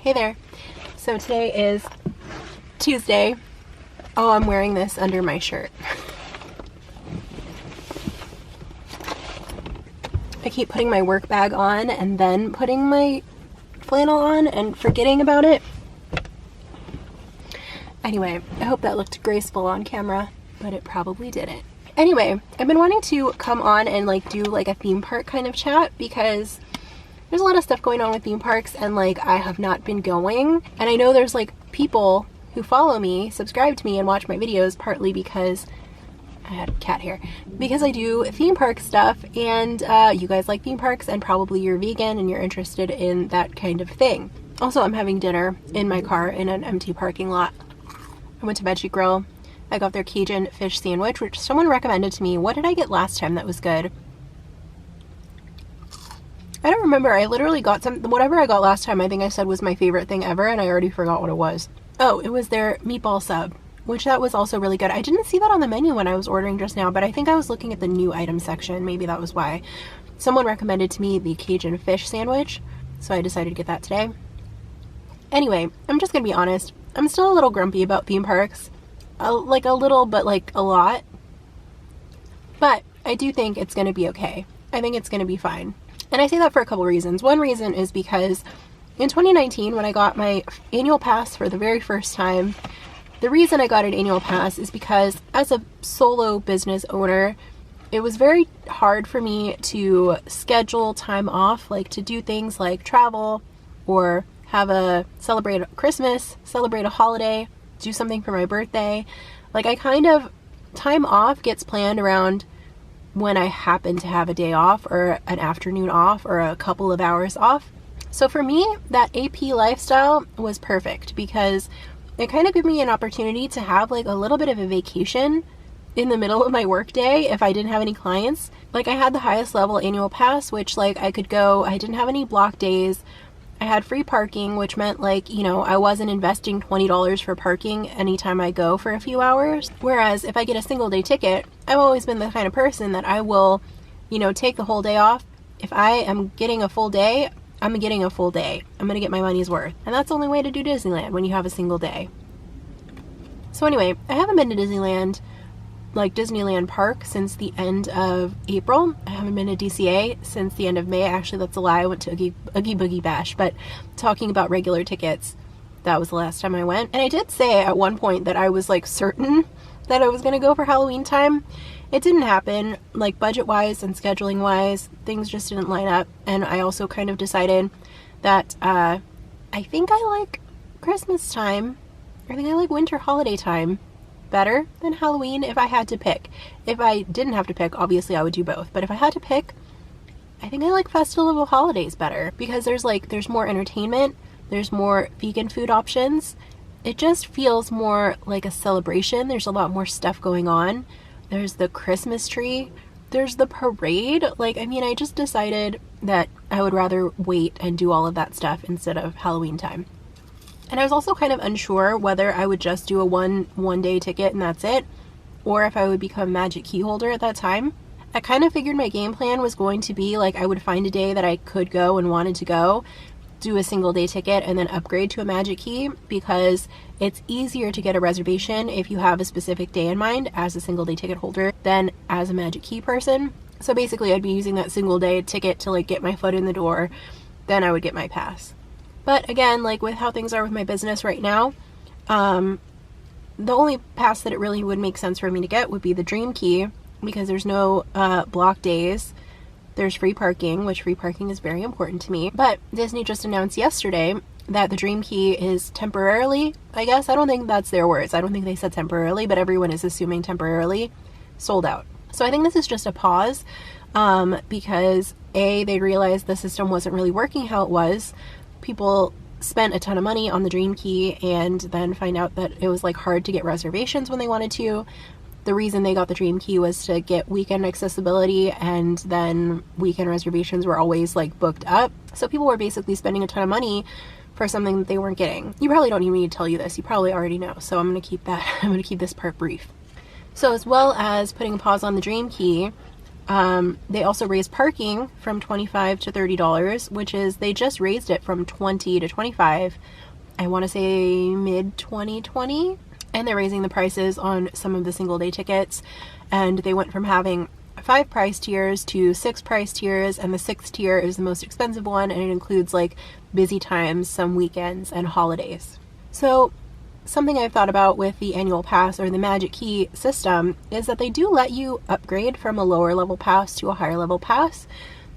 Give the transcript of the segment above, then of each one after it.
Hey there. So today is Tuesday. Oh, I'm wearing this under my shirt. I keep putting my work bag on and then putting my flannel on and forgetting about it. Anyway, I hope that looked graceful on camera, but it probably didn't. Anyway, I've been wanting to come on and do a theme park kind of chat because there's a lot of stuff going on with theme parks and I have not been going. And I know there's people who follow me, subscribe to me, and watch my videos partly because I had cat hair. Because I do theme park stuff and you guys like theme parks and probably you're vegan and you're interested in that kind of thing. Also, I'm having dinner in my car in an empty parking lot. I went to Veggie Grill. I got their Cajun fish sandwich, which someone recommended to me. What did I get last time that was good? I don't remember. I literally got whatever I got last time I think I said was my favorite thing ever, and I already forgot what it was. Oh, it was their meatball sub, which that was also really good. I didn't see that on the menu when I was ordering just now, but I think I was looking at the new item section. Maybe that was why. Someone recommended to me the Cajun fish sandwich, so I decided to get that today. Anyway, I'm just gonna be honest. I'm still a little grumpy about theme parks. A little, but a lot. But I do think it's gonna be okay. I think it's gonna be fine. And I say that for a couple reasons. One reason is because in 2019, when I got my annual pass for the very first time, the reason I got an annual pass is because as a solo business owner, it was very hard for me to schedule time off, to do things like travel or celebrate Christmas, celebrate a holiday, do something for my birthday. Time off gets planned around when I happen to have a day off or an afternoon off or a couple of hours off. So for me, that AP lifestyle was perfect because it kind of gave me an opportunity to have a little bit of a vacation in the middle of my workday if I didn't have any clients. I had the highest level annual pass, which I could go, I didn't have any block days. I had free parking, which meant I wasn't investing $20 for parking anytime I go for a few hours. Whereas if I get a single day ticket, I've always been the kind of person that I will, take the whole day off. If I am getting a full day, I'm getting a full day. I'm going to get my money's worth. And that's the only way to do Disneyland, when you have a single day. So anyway, I haven't been to Disneyland Park since the end of April. I haven't been to DCA since the end of May. Actually, that's a lie. I went to Oogie Boogie Bash, but talking about regular tickets, that was the last time I went. And I did say at one point that I was certain that I was going to go for Halloween time. It didn't happen. Budget-wise and scheduling-wise, things just didn't line up. And I also kind of decided that I think I like Christmas time. I think I like winter holiday time better than Halloween if I had to pick. If I didn't have to pick, obviously I would do both. But if I had to pick, I think I like festival holidays better because there's more entertainment, there's more vegan food options. It just feels more like a celebration. There's a lot more stuff going on. There's the Christmas tree. There's the parade. I just decided that I would rather wait and do all of that stuff instead of Halloween time. And I was also kind of unsure whether I would just do a one day ticket and that's it, or if I would become Magic Key holder at that time. I kind of figured my game plan was going to be I would find a day that I could go and wanted to go, do a single day ticket, and then upgrade to a Magic Key because it's easier to get a reservation if you have a specific day in mind as a single day ticket holder than as a Magic Key person. So basically I'd be using that single day ticket to get my foot in the door, then I would get my pass. But again, with how things are with my business right now, the only pass that it really would make sense for me to get would be the Dream Key because there's no block days. There's free parking, which free parking is very important to me. But Disney just announced yesterday that the Dream Key is temporarily, I guess, I don't think that's their words. I don't think they said temporarily, but everyone is assuming temporarily, sold out. So I think this is just a pause because A, they realized the system wasn't really working how it was. People spent a ton of money on the Dream Key and then find out that it was hard to get reservations when they wanted to. The reason they got the Dream Key was to get weekend accessibility, and then weekend reservations were always booked up. So people were basically spending a ton of money for something that they weren't getting. You probably don't need me to tell you this. You probably already know. So I'm going to keep this part brief. So as well as putting a pause on the Dream Key, They also raised parking from $25 to $30, which is, they just raised it from $20 to $25, I want to say mid 2020. And they're raising the prices on some of the single day tickets. And they went from having 5 price tiers to 6 price tiers, and the 6th tier is the most expensive one, and it includes like busy times, some weekends, and holidays. So something I've thought about with the annual pass or the Magic Key system is that they do let you upgrade from a lower level pass to a higher level pass.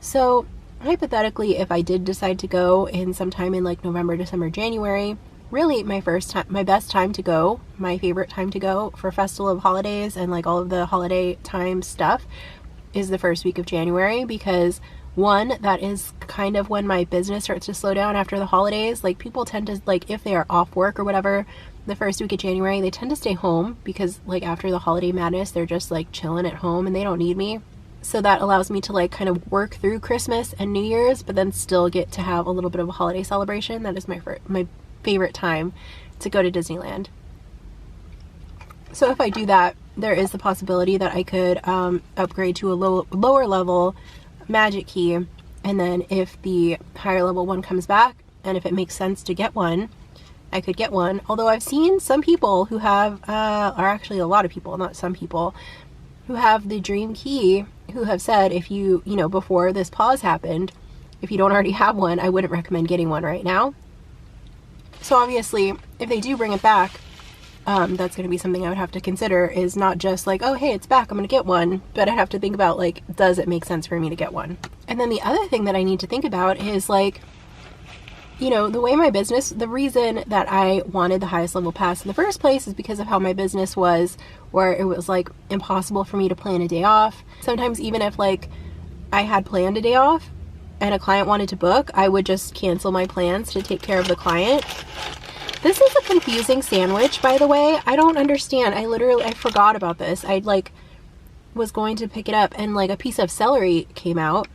So hypothetically, if I did decide to go in sometime in like November, December, January, really my best time to go, my favorite time to go for Festival of Holidays and like all of the holiday time stuff is the first week of January, because one, that is kind of when my business starts to slow down after the holidays. Like people tend to, like if they are off work or whatever, the first week of January, they tend to stay home because like after the holiday madness, they're just like chilling at home and they don't need me. So that allows me to like kind of work through Christmas and New Year's, but then still get to have a little bit of a holiday celebration. That is my favorite time to go to Disneyland. So if I do that, there is the possibility that I could upgrade to a lower level Magic Key, and then if the higher level one comes back, and if it makes sense to get one, I could get one. Although I've seen some people who have, or actually a lot of people, not some people, who have the Dream Key, who have said if you know, before this pause happened, if you don't already have one, I wouldn't recommend getting one right now. So obviously, if they do bring it back, that's going to be something I would have to consider, is not just like, oh, hey, it's back, I'm going to get one, but I have to think about, like, does it make sense for me to get one? And then the other thing that I need to think about is, like, you know, the way my business, the reason that I wanted the highest level pass in the first place is because of how my business was, where it was, like, impossible for me to plan a day off. Sometimes even if, like, I had planned a day off and a client wanted to book, I would just cancel my plans to take care of the client. This is a confusing sandwich, by the way. I don't understand. I forgot about this. I like was going to pick it up and like a piece of celery came out.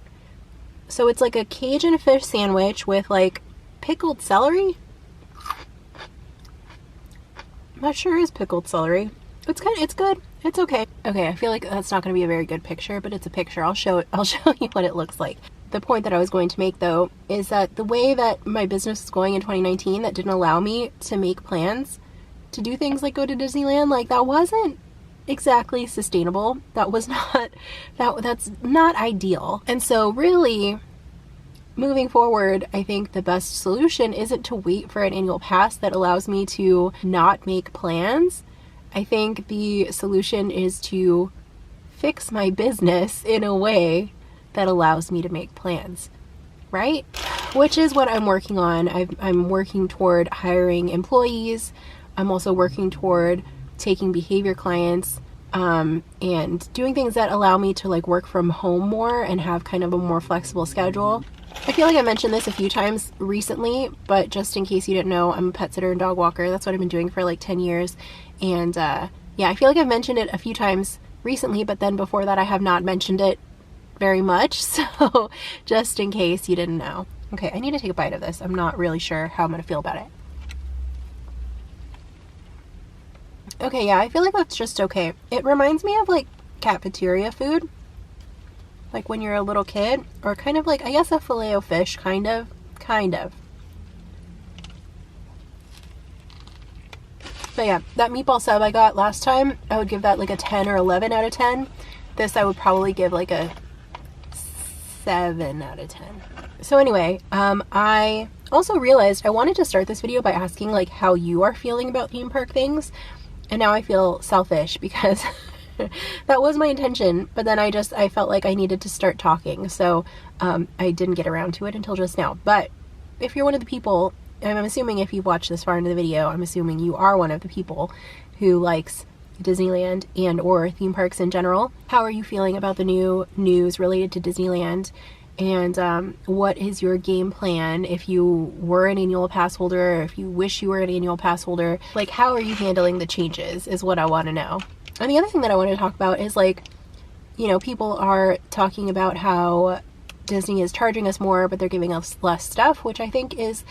So it's like a Cajun fish sandwich with like pickled celery. I'm not sure it's pickled celery. It's good. It's okay. Okay, I feel like that's not going to be a very good picture, but it's a picture. I'll show you what it looks like. The point that I was going to make, though, is that the way that my business was going in 2019, that didn't allow me to make plans to do things like go to Disneyland, like that wasn't exactly sustainable. That was not, that's not ideal. And so really, moving forward, I think the best solution isn't to wait for an annual pass that allows me to not make plans. I think the solution is to fix my business in a way that allows me to make plans, right? Which is what I'm working on. I'm working toward hiring employees. I'm also working toward taking behavior clients and doing things that allow me to like work from home more and have kind of a more flexible schedule. I feel like I mentioned this a few times recently, but just in case you didn't know, I'm a pet sitter and dog walker. That's what I've been doing for like 10 years. And yeah, I feel like I've mentioned it a few times recently, but then before that I have not mentioned it very much, so just in case you didn't know. Okay, I need to take a bite of this. I'm not really sure how I'm gonna feel about it. Okay, yeah, I feel like that's just okay. It reminds me of like cafeteria food, like when you're a little kid, or kind of like, I guess, a Filet-O-Fish, kind of. But yeah, that meatball sub I got last time, I would give that like a 10 or 11 out of 10. This I would probably give like a 7 out of 10. So anyway, I also realized I wanted to start this video by asking like how you are feeling about theme park things, and now I feel selfish because that was my intention, but then I felt like I needed to start talking, so I didn't get around to it until just now. But if you're one of the people, I'm assuming if you've watched this far into the video, I'm assuming you are one of the people who likes Disneyland and or theme parks in general. How are you feeling about the new news related to Disneyland? And what is your game plan if you were an annual pass holder, or if you wish you were an annual pass holder? Like, how are you handling the changes is what I want to know. And the other thing that I want to talk about is like, you know, people are talking about how Disney is charging us more, but they're giving us less stuff, which I think is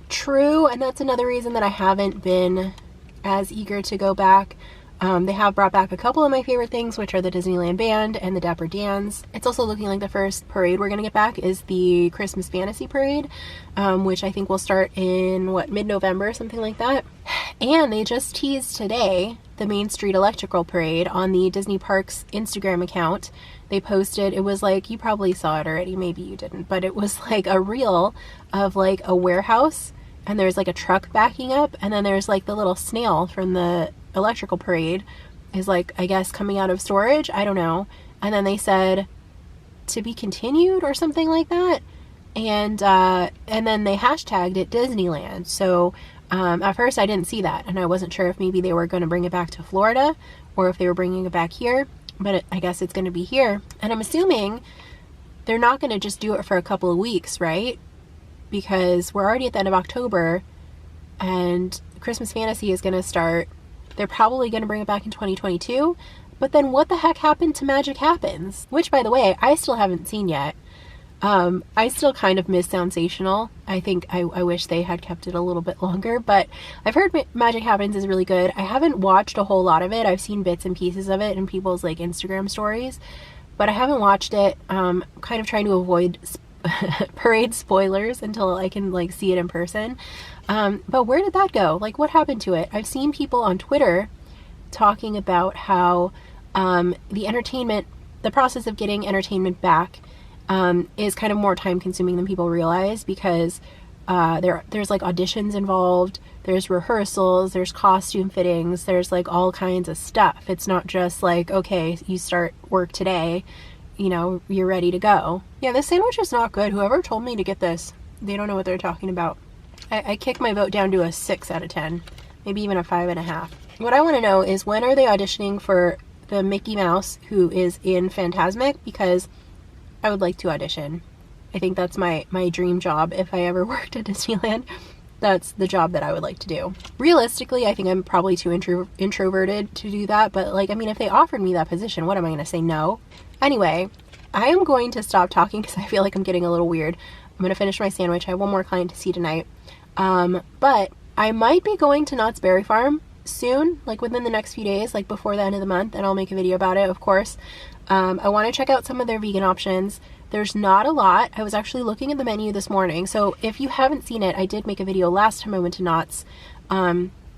true. And that's another reason that I haven't been as eager to go back. They have brought back a couple of my favorite things, which are the Disneyland Band and the Dapper Dans. It's also looking like the first parade we're going to get back is the Christmas Fantasy Parade, which I think will start in, mid-November, something like that. And they just teased today the Main Street Electrical Parade on the Disney Parks Instagram account. They posted, it was like, you probably saw it already, maybe you didn't, but it was like a reel of like a warehouse, and there's like a truck backing up, and then there's like the little snail from the electrical parade is like, I guess, coming out of storage. I don't know. And then they said to be continued or something like that. And then they hashtagged it Disneyland. So at first I didn't see that, and I wasn't sure if maybe they were going to bring it back to Florida or if they were bringing it back here, but I guess it's going to be here. And I'm assuming they're not going to just do it for a couple of weeks, right? Because we're already at the end of October and Christmas Fantasy is going to start. They're probably going to bring it back in 2022. But then what the heck happened to Magic Happens? Which, by the way, I still haven't seen yet. I still kind of miss Soundsational. I think I wish they had kept it a little bit longer. But I've heard Magic Happens is really good. I haven't watched a whole lot of it. I've seen bits and pieces of it in people's like Instagram stories. But I haven't watched it. Kind of trying to avoid parade spoilers until I can like see it in person. But where did that go? Like, what happened to it? I've seen people on Twitter talking about how the process of getting entertainment back is kind of more time consuming than people realize, because there's like auditions involved, there's rehearsals, there's costume fittings, there's like all kinds of stuff. It's not just like, okay, you start work today, you know, you're ready to go. Yeah, this sandwich is not good. Whoever told me to get this, they don't know what they're talking about. I kick my vote down to a 6 out of 10, maybe even a 5.5. What I want to know is, when are they auditioning for the Mickey Mouse who is in Fantasmic? Because I would like to audition. I think that's my dream job. If I ever worked at Disneyland, that's the job that I would like to do. Realistically, I think I'm probably too introverted to do that, but like, I mean, if they offered me that position, what am I going to say no? Anyway, I am going to stop talking because I feel like I'm getting a little weird. I'm going to finish my sandwich. I have one more client to see tonight. But I might be going to Knott's Berry Farm soon, like within the next few days, like before the end of the month, and I'll make a video about it, of course. I want to check out some of their vegan options. There's not a lot. I was actually looking at the menu this morning, so if you haven't seen it, I did make a video last time I went to Knott's,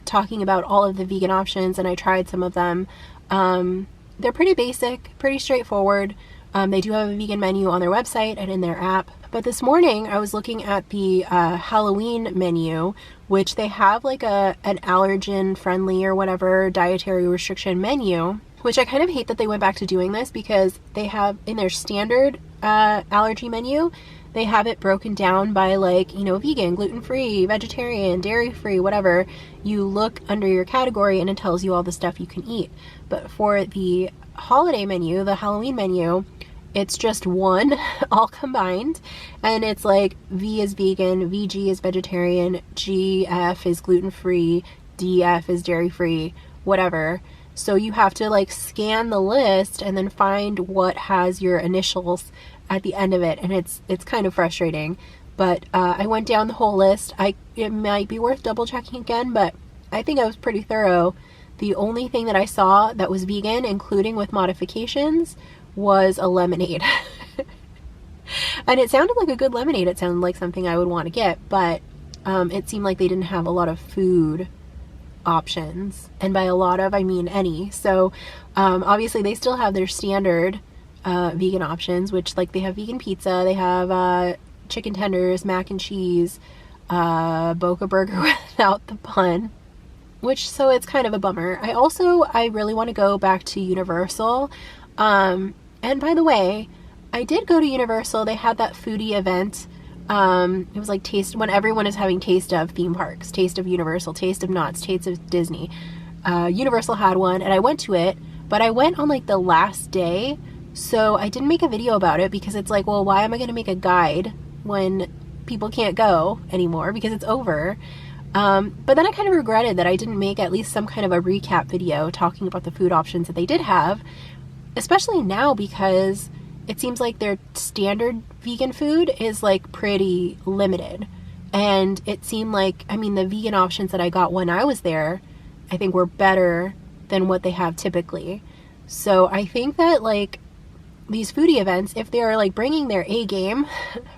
talking about all of the vegan options, and I tried some of them. They're pretty basic, pretty straightforward. They do have a vegan menu on their website and in their app. But this morning I was looking at the Halloween menu, which they have like an allergen friendly or whatever dietary restriction menu, which I kind of hate that they went back to doing this, because they have in their standard allergy menu, they have it broken down by like, you know, vegan, gluten-free, vegetarian, dairy-free, whatever. You look under your category and it tells you all the stuff you can eat. But for the holiday menu, the Halloween menu, it's just one all combined, and it's like V is vegan, VG is vegetarian, GF is gluten-free, DF is dairy-free, whatever. So you have to like scan the list and then find what has your initials at the end of it, and it's kind of frustrating. But I went down the whole list. It might be worth double checking again, but I think I was pretty thorough. The only thing that I saw that was vegan, including with modifications, was a lemonade. And it sounded like a good lemonade. It sounded like something I would want to get, but it seemed like they didn't have a lot of food options, and by a lot of I mean any. So obviously they still have their standard vegan options, which like they have vegan pizza, they have chicken tenders, mac and cheese, Boca burger without the bun, which, so it's kind of a bummer. I really want to go back to Universal. And by the way, I did go to Universal. They had that foodie event. It was like taste, when everyone is having taste of theme parks, taste of Universal, taste of Knott's, taste of Disney. Universal had one, and I went to it, but I went on like the last day, so I didn't make a video about it, because it's like, well, why am I going to make a guide when people can't go anymore because it's over? But then I kind of regretted that I didn't make at least some kind of a recap video talking about the food options that they did have, especially now, because it seems like their standard vegan food is like pretty limited. And it seemed like, I mean, the vegan options that I got when I was there, I think were better than what they have typically. So I think that like these foodie events, if they are like bringing their A game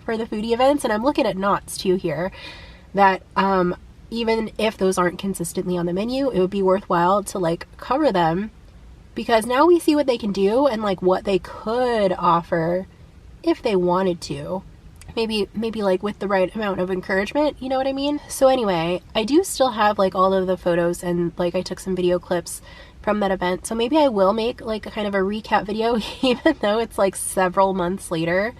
for the foodie events, and I'm looking at Knott's too here, that even if those aren't consistently on the menu, it would be worthwhile to like cover them, because now we see what they can do and like what they could offer if they wanted to. Maybe like with the right amount of encouragement, you know what I mean? So anyway, I do still have like all of the photos, and like I took some video clips from that event. So maybe I will make like a kind of a recap video, even though it's like several months later.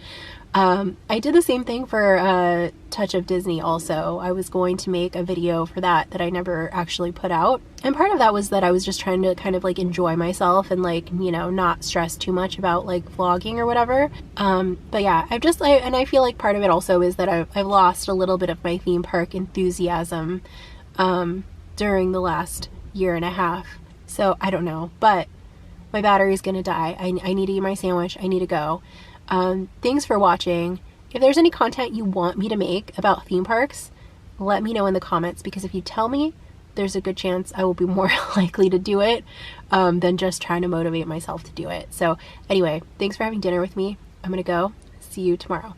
I did the same thing for Touch of Disney also. I was going to make a video for that I never actually put out. And part of that was that I was just trying to kind of like enjoy myself and like, you know, not stress too much about like vlogging or whatever. But yeah, I feel like part of it also is that I've lost a little bit of my theme park enthusiasm during the last year and a half. So I don't know, but my battery's gonna die. I need to eat my sandwich. I need to go. Thanks for watching. If there's any content you want me to make about theme parks, let me know in the comments, because if you tell me, there's a good chance I will be more likely to do it than just trying to motivate myself to do it. So anyway, thanks for having dinner with me. I'm gonna go. See you tomorrow.